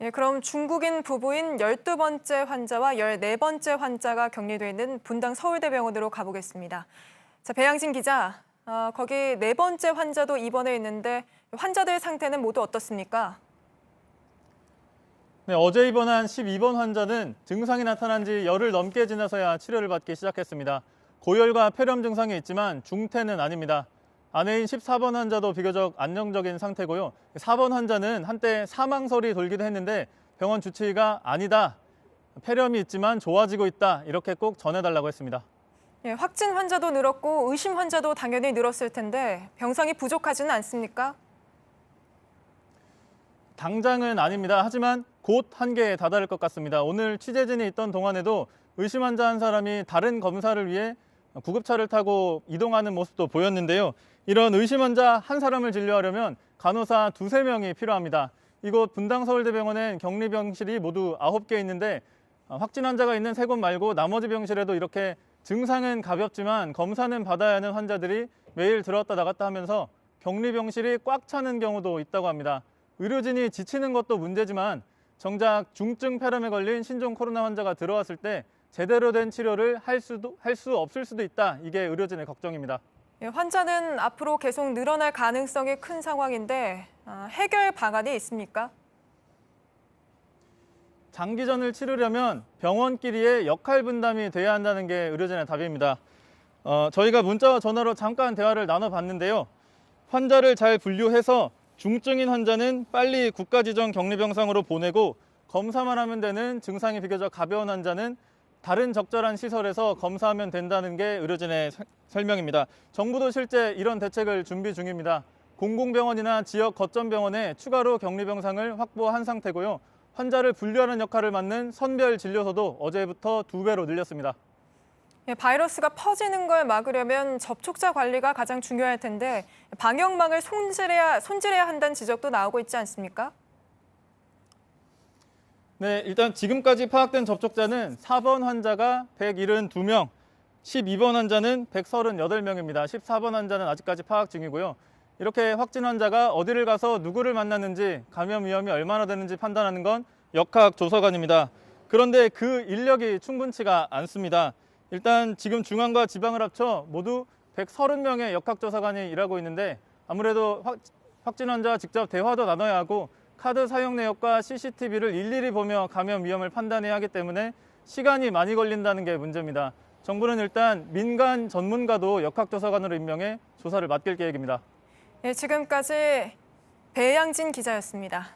예, 그럼 중국인 부부인 12번째 환자와 14번째 환자가 격리돼 있는 분당 서울대병원으로 가보겠습니다. 자, 배양진 기자, 거기 4번째 환자도 입원해 있는데 환자들 상태는 모두 어떻습니까? 네, 어제 입원한 12번 환자는 증상이 나타난 지 열흘 넘게 지나서야 치료를 받기 시작했습니다. 고열과 폐렴 증상이 있지만 중태는 아닙니다. 아내인 14번 환자도 비교적 안정적인 상태고요. 4번 환자는 한때 사망설이 돌기도 했는데 병원 주치의가 아니다, 폐렴이 있지만 좋아지고 있다, 이렇게 꼭 전해달라고 했습니다. 예, 확진 환자도 늘었고 의심 환자도 당연히 늘었을 텐데 병상이 부족하지는 않습니까? 당장은 아닙니다. 하지만 곧 한계에 다다를 것 같습니다. 오늘 취재진이 있던 동안에도 의심 환자 한 사람이 다른 검사를 위해 구급차를 타고 이동하는 모습도 보였는데요. 이런 의심 환자 한 사람을 진료하려면 간호사 2~3명이 필요합니다. 이곳 분당서울대병원엔 격리병실이 모두 9개 있는데 확진 환자가 있는 3곳 말고 나머지 병실에도 이렇게 증상은 가볍지만 검사는 받아야 하는 환자들이 매일 들어왔다 나갔다 하면서 격리병실이 꽉 차는 경우도 있다고 합니다. 의료진이 지치는 것도 문제지만 정작 중증 폐렴에 걸린 신종 코로나 환자가 들어왔을 때 제대로 된 치료를 할 수 없을 수도 있다. 이게 의료진의 걱정입니다. 예, 환자는 앞으로 계속 늘어날 가능성이 큰 상황인데 해결 방안이 있습니까? 장기전을 치르려면 병원끼리의 역할 분담이 돼야 한다는 게 의료진의 답입니다. 저희가 문자와 전화로 잠깐 대화를 나눠봤는데요. 환자를 잘 분류해서 중증인 환자는 빨리 국가지정 격리병상으로 보내고 검사만 하면 되는 증상이 비교적 가벼운 환자는 다른 적절한 시설에서 검사하면 된다는 게 의료진의 설명입니다. 정부도 실제 이런 대책을 준비 중입니다. 공공병원이나 지역 거점병원에 추가로 격리병상을 확보한 상태고요. 환자를 분류하는 역할을 맡는 선별진료소도 어제부터 2배로 늘렸습니다. 예, 바이러스가 퍼지는 걸 막으려면 접촉자 관리가 가장 중요할 텐데 방역망을 손질해야 한다는 지적도 나오고 있지 않습니까? 네, 일단 지금까지 파악된 접촉자는 4번 환자가 172명, 12번 환자는 138명입니다. 14번 환자는 아직까지 파악 중이고요. 이렇게 확진 환자가 어디를 가서 누구를 만났는지, 감염 위험이 얼마나 되는지 판단하는 건 역학조사관입니다. 그런데 그 인력이 충분치가 않습니다. 일단 지금 중앙과 지방을 합쳐 모두 130명의 역학조사관이 일하고 있는데 아무래도 확진 환자와 직접 대화도 나눠야 하고 카드 사용 내역과 CCTV를 일일이 보며 감염 위험을 판단해야 하기 때문에 시간이 많이 걸린다는 게 문제입니다. 정부는 일단 민간 전문가도 역학조사관으로 임명해 조사를 맡길 계획입니다. 예, 지금까지 배양진 기자였습니다.